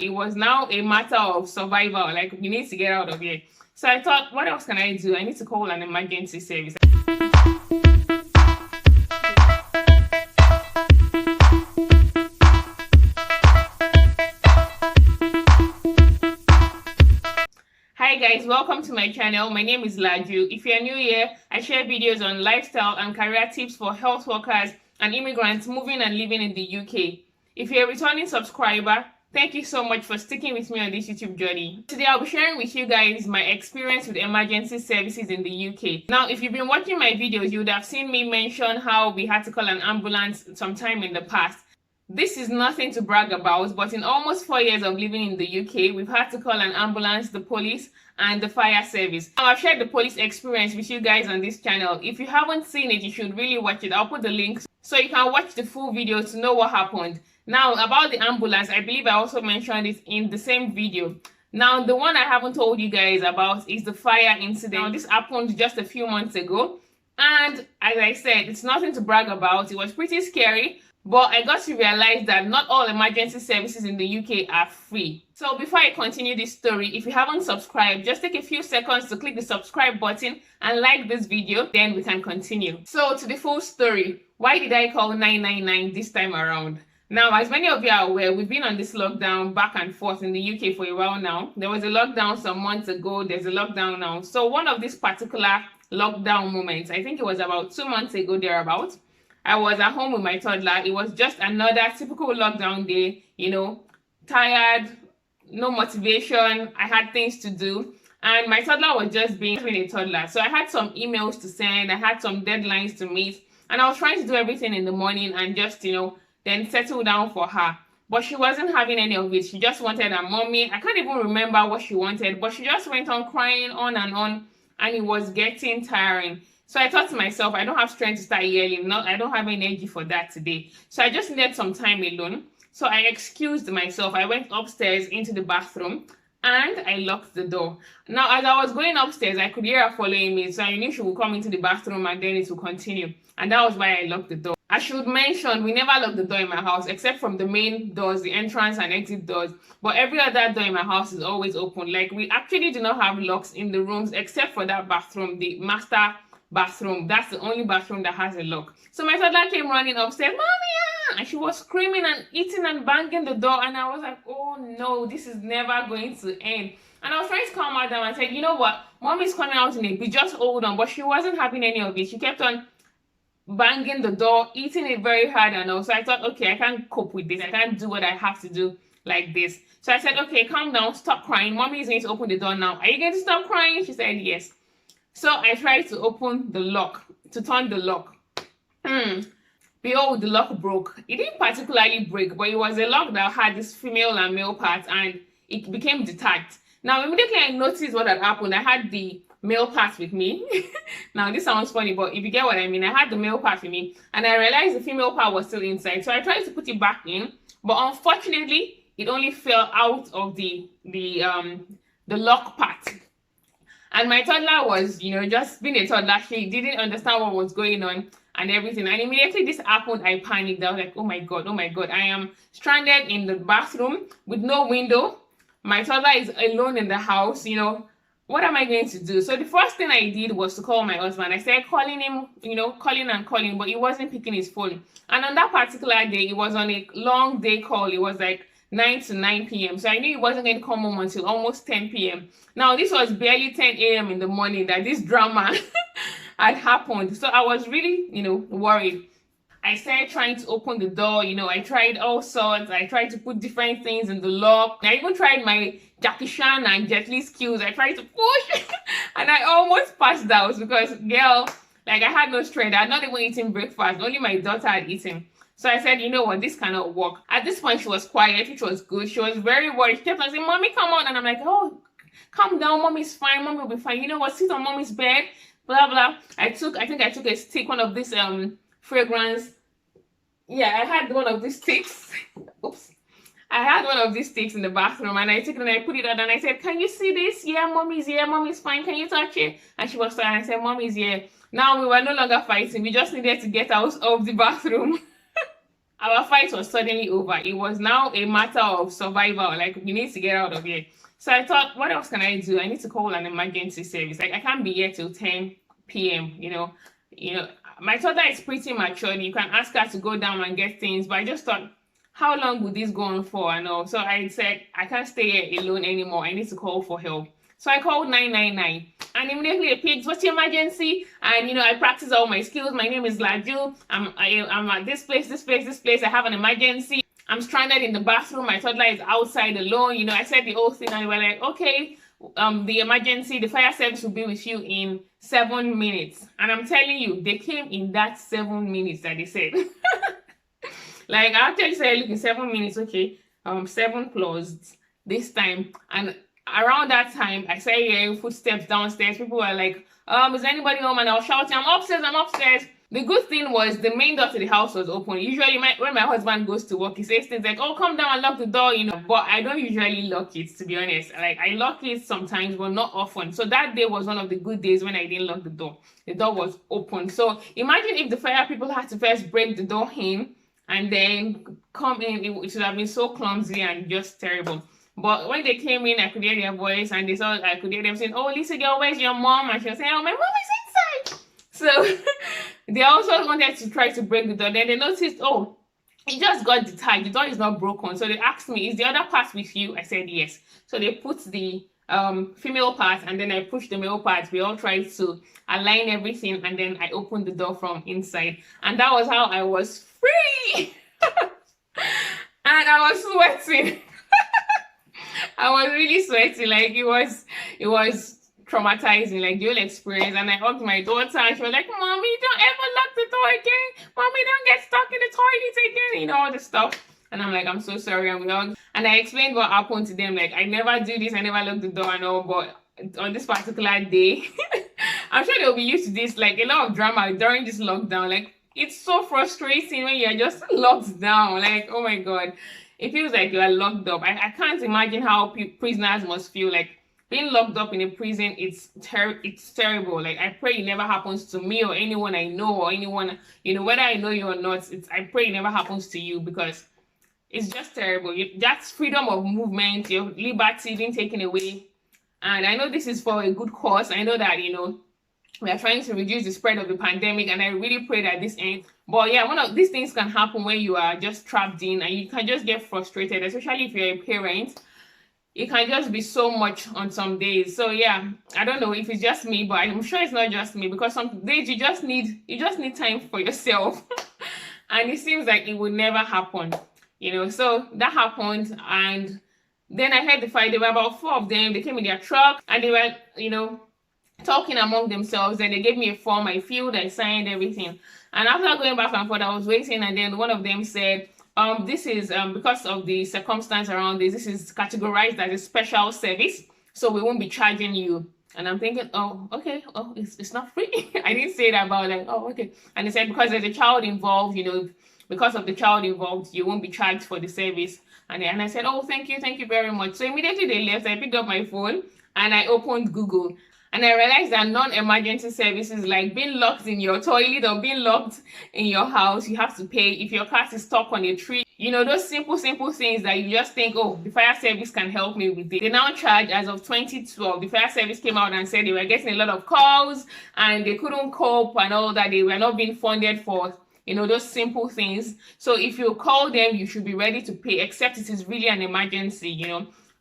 It was now a matter of survival. Like, we need to get out of here. So I thought, what else can I do? I need to call an emergency service. Hi guys, welcome to my channel. My name is Laju. If you're new here, I share videos on lifestyle and career tips for health workers and immigrants moving and living in the UK. If you're a returning subscriber, thank you so much for sticking with me on this YouTube journey. Today I'll be sharing with you guys my experience with emergency services in the UK. Now, if you've been watching my videos, you would have seen me mention how we had to call an ambulance sometime in the past. This is nothing to brag about, but in almost 4 years of living in the UK, we've had to call an ambulance, the police, and the fire service. Now, I've shared the police experience with you guys on this channel. If you haven't seen it, you should really watch it. I'll put the link so you can watch the full video to know what happened. Now, about the ambulance, I believe I also mentioned it in the same video. Now, the one I haven't told you guys about is the fire incident. Now, this happened just a few months ago. And as I said, it's nothing to brag about. It was pretty scary. But I got to realize that not all emergency services in the UK are free. So before I continue this story, if you haven't subscribed, just take a few seconds to click the subscribe button and like this video, then we can continue. So to the full story, why did I call 999 this time around? Now, as many of you are aware, we've been on this lockdown back and forth in the UK for a while now. There was a lockdown some months ago, there's a lockdown now. So one of these particular lockdown moments, I think it was about 2 months ago, thereabout, I was at home with my toddler. It was just another typical lockdown day, you know, tired, no motivation. I had things to do. And my toddler was just being a toddler. So I had some emails to send. I had some deadlines to meet. And I was trying to do everything in the morning and just, you know, then settle down for her. But she wasn't having any of it. She just wanted her mommy. I can't even remember what she wanted. But she just went on crying on. And it was getting tiring. So I thought to myself, I don't have strength to start yelling. I don't have energy for that today. So I just needed some time alone. So I excused myself. I went upstairs into the bathroom and I locked the door. Now, as I was going upstairs, I could hear her following me. So I knew she would come into the bathroom and then it would continue. And that was why I locked the door. I should mention, we never lock the door in my house, except from the main doors, the entrance and exit doors. But every other door in my house is always open. Like, we actually do not have locks in the rooms, except for that bathroom, the master bathroom. That's the only bathroom that has a lock. So my toddler came running upstairs, "Mommy!" And she was screaming and eating and banging the door. And I was like, oh no, this is never going to end. And I was trying to calm her down and said, you know what, Mommy's coming out in a bit, just hold on. But she wasn't having any of it. She kept on banging the door, eating it very hard. And also I thought, okay, I can't cope with this. I can't do what I have to do like this. So I said, okay, calm down, stop crying. Mommy is going to open the door now. Are you going to stop crying? She said, yes. So I tried to open the lock, to turn the lock. Behold, the lock broke. It didn't particularly break, but it was a lock that had this female and male part and it became detached. Now, immediately I noticed what had happened. I had the male part with me. Now, this sounds funny, but if you get what I mean, I had the male part with me and I realized the female part was still inside. So I tried to put it back in, but unfortunately, it only fell out of the lock part. And my toddler was, you know, just being a toddler. She didn't understand what was going on and everything. And immediately this happened, I panicked. I was like, oh my God, I am stranded in the bathroom with no window. My toddler is alone in the house, you know. What am I going to do? So the first thing I did was to call my husband. I started calling him, you know, calling, but he wasn't picking his phone. And on that particular day, it was on a long day call. It was like 9 to 9 p.m. So I knew he wasn't going to come home until almost 10 p.m. Now, this was barely 10 a.m. in the morning that this drama had happened. So I was really, you know, worried. I started trying to open the door. You know, I tried all sorts. I tried to put different things in the lock. I even tried my Jackie Chan and Jet Li skills. I tried to push and I almost passed out because, girl, like, I had no strength. I had not even eaten breakfast. Only my daughter had eaten. So I said, you know what, this cannot work. At this point, she was quiet, which was good. She was very worried. She kept on saying, Mommy, come on. And I'm like, oh, calm down. Mommy's fine. Mommy will be fine. You know what, sit on Mommy's bed, blah, blah. I think I took a stick, one of this fragrance. Yeah, I had one of these sticks. Oops. I had one of these sticks in the bathroom and I took it and I put it on and I said, can you see this? Yeah, Mommy's here. Mommy's fine. Can you touch it? And she was fine. I said, Mommy's here. Now we were no longer fighting. We just needed to get out of the bathroom. our fight was suddenly over. It was now a matter of survival. Like, we need to get out of here. So I thought, what else can I do? I need to call an emergency service. Like, I can't be here till 10 p.m. My toddler is pretty matured. You can ask her to go down and get things, but I just thought, how long would this go on for? And all. So I said, I can't stay here alone anymore. I need to call for help. So I called 999, and immediately they picked, what's your emergency? And I practiced all my skills. My name is Laju. I'm at this place. I have an emergency. I'm stranded in the bathroom. My toddler is outside alone. I said the whole thing, and they were like, okay, the fire service will be with you in 7 minutes. And I'm telling you, they came in that 7 minutes that they said. Like, I actually said, look, in 7 minutes, okay, 7 plus this time. And around that time, I started hearing footsteps downstairs. People were like, is anybody home? And I was shouting, I'm upstairs. The good thing was the main door to the house was open. Usually when my husband goes to work, he says things like, oh, come down and lock the door, But I don't usually lock it, to be honest. Like, I lock it sometimes, but not often. So that day was one of the good days when I didn't lock the door. The door was open. So imagine if the fire people had to first break the door in and then come in. It should have been so clumsy and just terrible. But when they came in, I could hear their voice, and I could hear them saying, oh, Lisa girl, where's your mom? And she was saying, oh, my mom is inside. So they also wanted to try to break the door. Then they noticed, oh, it just got detached. The door is not broken. So they asked me, is the other part with you? I said, yes. So they put the female part, and then I pushed the male part. We all tried to align everything, and then I opened the door from inside. And that was how I was free. And I was sweating. I was really sweating. Like, it was traumatizing, like the whole experience. And I hugged my daughter, and she was like, Mommy, don't ever lock the door again. Mommy, don't get stuck in the toilet again. All this stuff. And I'm like, I'm so sorry. And we hugged. And I explained what happened to them. Like, I never do this. I never lock the door and all. But on this particular day, I'm sure they'll be used to this. Like, a lot of drama during this lockdown. Like, it's so frustrating when you're just locked down. Like, oh my God. It feels like you are locked up. I can't imagine how prisoners must feel. Like, being locked up in a prison, it's terrible. Like, I pray it never happens to me or anyone I know, or anyone, whether I know you or not. I pray it never happens to you, because it's just terrible. That's freedom of movement, your liberty being taken away. And I know this is for a good cause. I know that, we are trying to reduce the spread of the pandemic, and I really pray that this ends. But yeah, one of these things can happen when you are just trapped in, and you can just get frustrated, especially if you're a parent. It can just be so much on some days. So yeah, I don't know if it's just me, but I'm sure it's not just me, because some days you just need time for yourself. And it seems like it would never happen, So that happened, and then I heard the fight. There were about 4 of them. They came in their truck, and they were, talking among themselves. Then they gave me a form. I filled, I signed everything. And after going back and forth, I was waiting, and then one of them said, this is because of the circumstance around this is categorized as a special service, so we won't be charging you. And I'm thinking, oh, okay, oh, it's not free. I didn't say that, but like, oh, okay. And they said, because there's a child involved, because of the child involved, you won't be charged for the service. And I said, oh, thank you very much. So immediately they left. I picked up my phone and I opened Google. And I realized that non-emergency services, like being locked in your toilet or being locked in your house, you have to pay. If your cat is stuck on a tree, those simple things that you just think, oh, the fire service can help me with it. They now charge, as of 2012, the fire service came out and said they were getting a lot of calls and they couldn't cope and all that. They were not being funded for, those simple things. So if you call them, you should be ready to pay, except it is really an emergency,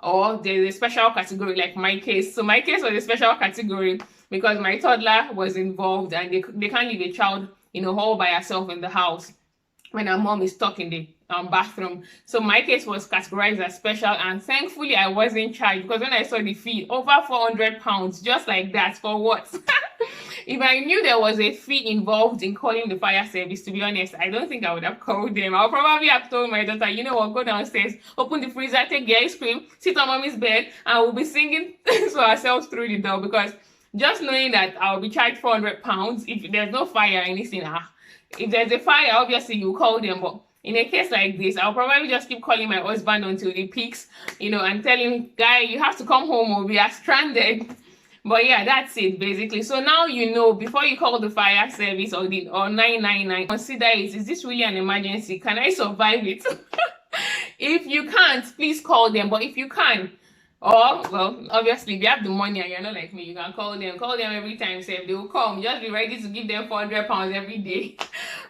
or there's a special category like my case. So my case was a special category because my toddler was involved, and they can't leave a child, all by herself in the house when her mom is stuck in the bathroom. So my case was categorized as special, and thankfully I wasn't charged, because when I saw the fee, over £400, just like that, for what? If I knew there was a fee involved in calling the fire service, to be honest, I don't think I would have called them. I'll probably have told my daughter, you know what, go downstairs, open the freezer, take the ice cream, sit on mommy's bed, and we'll be singing to ourselves through the door. Because just knowing that I'll be charged £400 if there's no fire or anything, if there's a fire, obviously you call them. But in a case like this, I'll probably just keep calling my husband until he peaks, and tell him, guy, you have to come home or we are stranded. But yeah, that's it basically. So now you know, before you call the fire service or the 999, consider it. Is this really an emergency? Can I survive it? If you can't, please call them. But if you can, or well, obviously if you have the money and you're not like me, you can call them. Call them every time. Say they will come. Just be ready to give them £400 every day.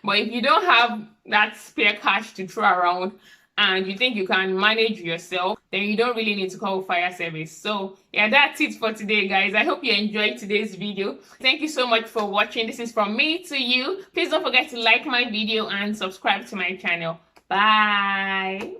But if you don't have that spare cash to throw around, and you think you can manage yourself, then you don't really need to call fire service. So yeah, that's it for today, guys. I hope you enjoyed today's video. Thank you so much for watching. This is from me to you. Please don't forget to like my video and subscribe to my channel. Bye.